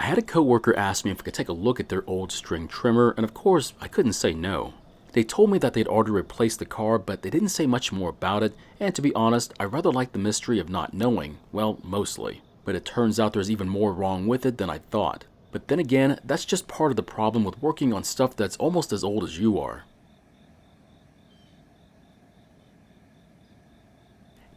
had a coworker ask me if I could take a look at their old string trimmer, and of course, I couldn't say no. They told me that they'd already replaced the carb, but they didn't say much more about it, and to be honest, I rather like the mystery of not knowing, well, mostly. But it turns out there's even more wrong with it than I thought. But then again, that's just part of the problem with working on stuff that's almost as old as you are.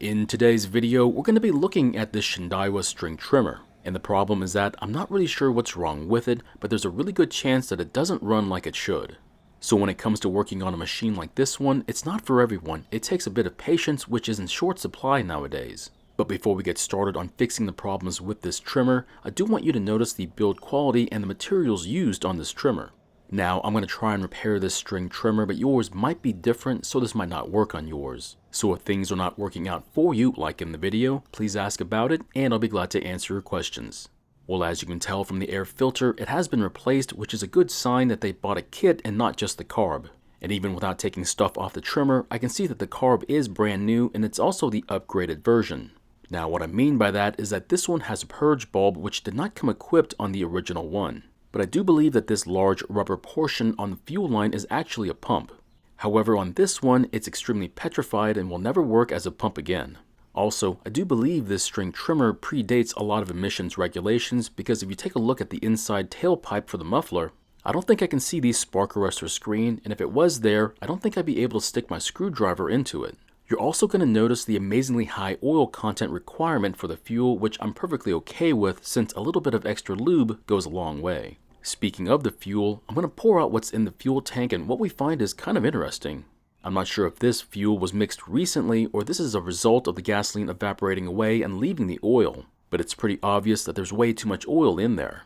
In today's video, we're going to be looking at this Shindaiwa string trimmer. And the problem is that I'm not really sure what's wrong with it, but there's a really good chance that it doesn't run like it should. So when it comes to working on a machine like this one, it's not for everyone. It takes a bit of patience, which is in short supply nowadays. But before we get started on fixing the problems with this trimmer, I do want you to notice the build quality and the materials used on this trimmer. Now, I'm going to try and repair this string trimmer, but yours might be different, so this might not work on yours. So if things are not working out for you, like in the video, please ask about it, and I'll be glad to answer your questions. Well, as you can tell from the air filter, it has been replaced, which is a good sign that they bought a kit and not just the carb. And even without taking stuff off the trimmer, I can see that the carb is brand new, and it's also the upgraded version. Now, what I mean by that is that this one has a purge bulb, which did not come equipped on the original one. But I do believe that this large rubber portion on the fuel line is actually a pump. However, on this one, it's extremely petrified and will never work as a pump again. Also, I do believe this string trimmer predates a lot of emissions regulations, because if you take a look at the inside tailpipe for the muffler, I don't think I can see the spark arrestor screen, and if it was there, I don't think I'd be able to stick my screwdriver into it. You're also going to notice the amazingly high oil content requirement for the fuel, which I'm perfectly okay with since a little bit of extra lube goes a long way. Speaking of the fuel, I'm going to pour out what's in the fuel tank, and what we find is kind of interesting. I'm not sure if this fuel was mixed recently or this is a result of the gasoline evaporating away and leaving the oil, but it's pretty obvious that there's way too much oil in there.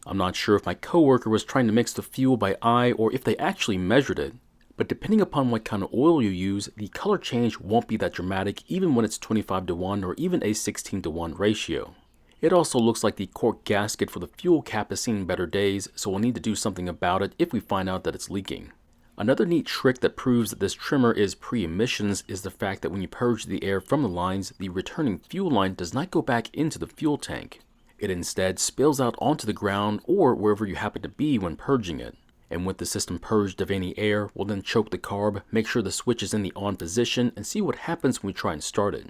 I'm not sure if my coworker was trying to mix the fuel by eye or if they actually measured it. But depending upon what kind of oil you use, the color change won't be that dramatic even when it's 25:1 or even a 16:1 ratio. It also looks like the cork gasket for the fuel cap has seen better days, so we'll need to do something about it if we find out that it's leaking. Another neat trick that proves that this trimmer is pre-emissions is the fact that when you purge the air from the lines, the returning fuel line does not go back into the fuel tank. It instead spills out onto the ground or wherever you happen to be when purging it. And with the system purged of any air, we'll then choke the carb, make sure the switch is in the on position, and see what happens when we try and start it.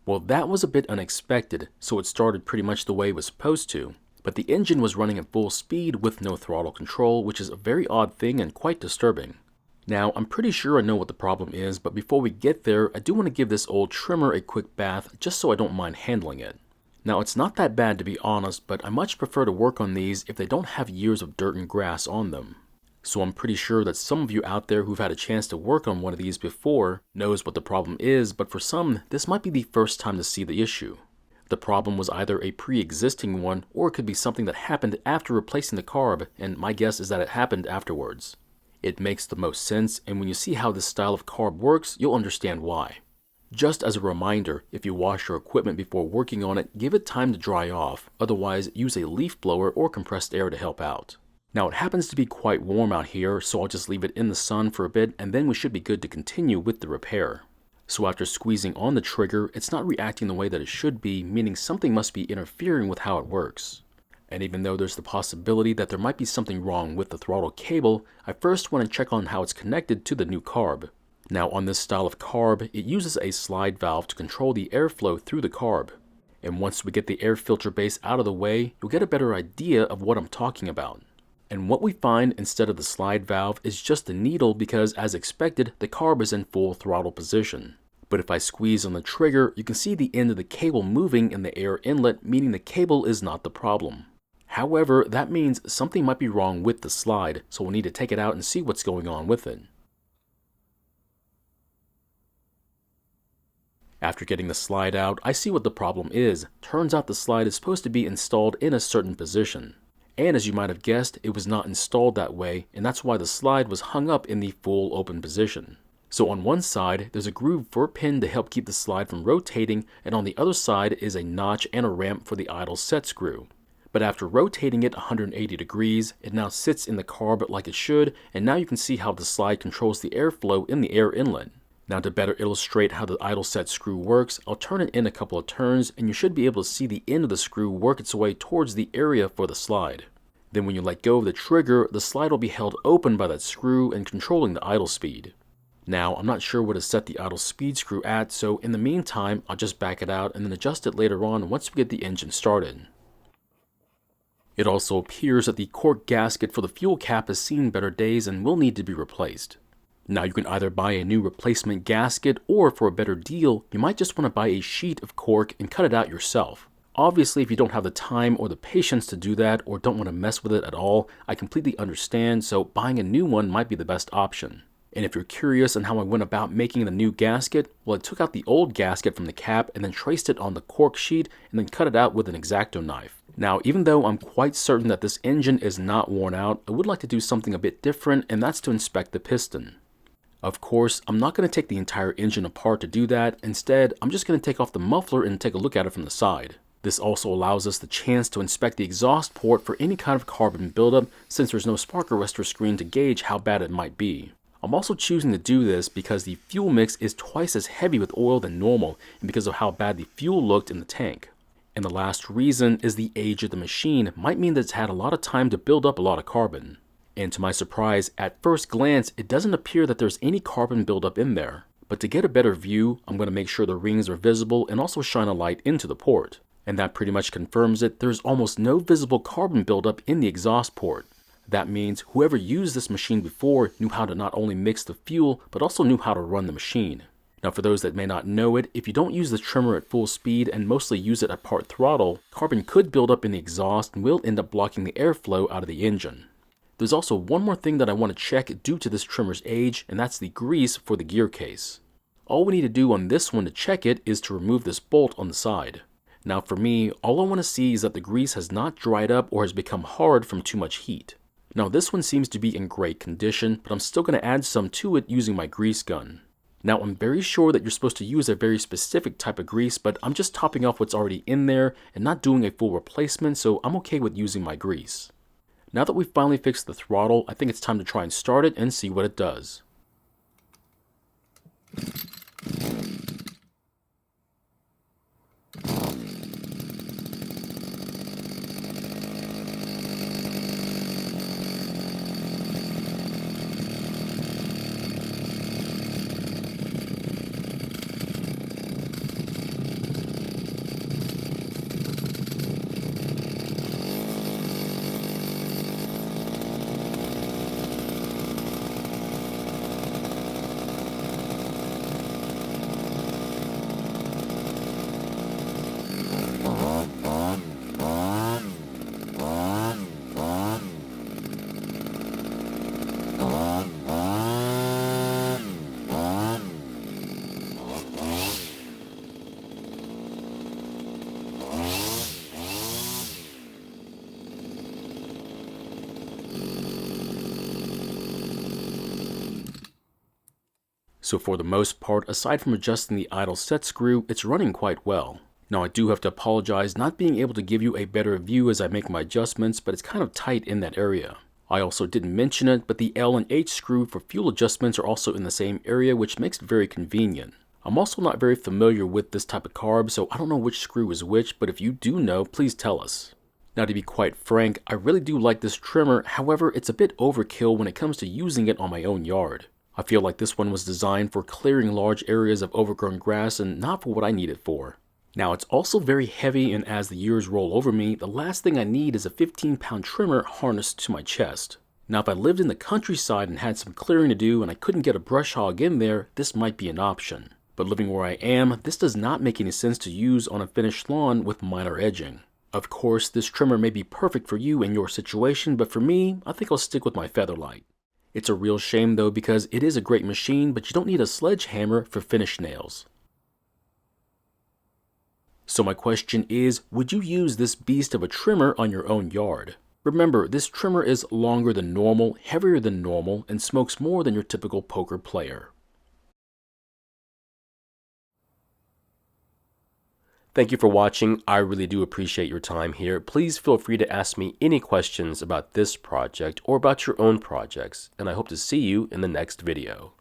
Well, that was a bit unexpected, so it started pretty much the way it was supposed to. But the engine was running at full speed with no throttle control, which is a very odd thing and quite disturbing. Now, I'm pretty sure I know what the problem is, but before we get there, I do want to give this old trimmer a quick bath just so I don't mind handling it. Now, it's not that bad to be honest, but I much prefer to work on these if they don't have years of dirt and grass on them. So I'm pretty sure that some of you out there who've had a chance to work on one of these before knows what the problem is, but for some, this might be the first time to see the issue. The problem was either a pre-existing one, or it could be something that happened after replacing the carb, and my guess is that it happened afterwards. It makes the most sense, and when you see how this style of carb works, you'll understand why. Just as a reminder, if you wash your equipment before working on it, give it time to dry off, otherwise use a leaf blower or compressed air to help out. Now it happens to be quite warm out here, so I'll just leave it in the sun for a bit and then we should be good to continue with the repair. So after squeezing on the trigger, it's not reacting the way that it should be, meaning something must be interfering with how it works. And even though there's the possibility that there might be something wrong with the throttle cable, I first want to check on how it's connected to the new carb. Now on this style of carb, it uses a slide valve to control the airflow through the carb. And once we get the air filter base out of the way, you'll get a better idea of what I'm talking about. And what we find instead of the slide valve is just the needle because, as expected, the carb is in full throttle position. But if I squeeze on the trigger, you can see the end of the cable moving in the air inlet, meaning the cable is not the problem. However, that means something might be wrong with the slide, so we'll need to take it out and see what's going on with it. After getting the slide out, I see what the problem is. Turns out the slide is supposed to be installed in a certain position. And as you might have guessed, it was not installed that way, and that's why the slide was hung up in the full open position. So on one side, there's a groove for a pin to help keep the slide from rotating, and on the other side is a notch and a ramp for the idle set screw. But after rotating it 180 degrees, it now sits in the carb like it should, and now you can see how the slide controls the airflow in the air inlet. Now to better illustrate how the idle set screw works, I'll turn it in a couple of turns, and you should be able to see the end of the screw work its way towards the area for the slide. Then when you let go of the trigger, the slide will be held open by that screw and controlling the idle speed. Now, I'm not sure what to set the idle speed screw at, so in the meantime, I'll just back it out and then adjust it later on once we get the engine started. It also appears that the cork gasket for the fuel cap has seen better days and will need to be replaced. Now you can either buy a new replacement gasket, or for a better deal, you might just want to buy a sheet of cork and cut it out yourself. Obviously, if you don't have the time or the patience to do that or don't want to mess with it at all, I completely understand, so buying a new one might be the best option. And if you're curious on how I went about making the new gasket, well, I took out the old gasket from the cap and then traced it on the cork sheet and then cut it out with an X-Acto knife. Now, even though I'm quite certain that this engine is not worn out, I would like to do something a bit different, and that's to inspect the piston. Of course, I'm not going to take the entire engine apart to do that. Instead, I'm just going to take off the muffler and take a look at it from the side. This also allows us the chance to inspect the exhaust port for any kind of carbon buildup, since there's no spark arrestor screen to gauge how bad it might be. I'm also choosing to do this because the fuel mix is twice as heavy with oil than normal, and because of how bad the fuel looked in the tank. And the last reason is the age of the machine might mean that it's had a lot of time to build up a lot of carbon. And to my surprise, at first glance, it doesn't appear that there's any carbon buildup in there. But to get a better view, I'm going to make sure the rings are visible and also shine a light into the port. And that pretty much confirms it. There's almost no visible carbon buildup in the exhaust port. That means whoever used this machine before knew how to not only mix the fuel, but also knew how to run the machine. Now for those that may not know it, if you don't use the trimmer at full speed and mostly use it at part throttle, carbon could build up in the exhaust and will end up blocking the airflow out of the engine. There's also one more thing that I want to check due to this trimmer's age, and that's the grease for the gear case. All we need to do on this one to check it is to remove this bolt on the side. Now for me, all I want to see is that the grease has not dried up or has become hard from too much heat. Now this one seems to be in great condition, but I'm still going to add some to it using my grease gun. Now I'm very sure that you're supposed to use a very specific type of grease, but I'm just topping off what's already in there and not doing a full replacement, so I'm okay with using my grease. Now that we've finally fixed the throttle, I think it's time to try and start it and see what it does. So for the most part, aside from adjusting the idle set screw, it's running quite well. Now I do have to apologize not being able to give you a better view as I make my adjustments, but it's kind of tight in that area. I also didn't mention it, but the L and H screw for fuel adjustments are also in the same area, which makes it very convenient. I'm also not very familiar with this type of carb, so I don't know which screw is which, but if you do know, please tell us. Now to be quite frank, I really do like this trimmer, however it's a bit overkill when it comes to using it on my own yard. I feel like this one was designed for clearing large areas of overgrown grass and not for what I need it for. Now it's also very heavy, and as the years roll over me, the last thing I need is a 15-pound trimmer harnessed to my chest. Now if I lived in the countryside and had some clearing to do and I couldn't get a brush hog in there, this might be an option. But living where I am, this does not make any sense to use on a finished lawn with minor edging. Of course, this trimmer may be perfect for you in your situation, but for me, I think I'll stick with my Featherlight. It's a real shame though, because it is a great machine, but you don't need a sledgehammer for finished nails. So my question is, would you use this beast of a trimmer on your own yard? Remember, this trimmer is longer than normal, heavier than normal, and smokes more than your typical poker player. Thank you for watching. I really do appreciate your time here. Please feel free to ask me any questions about this project or about your own projects, and I hope to see you in the next video.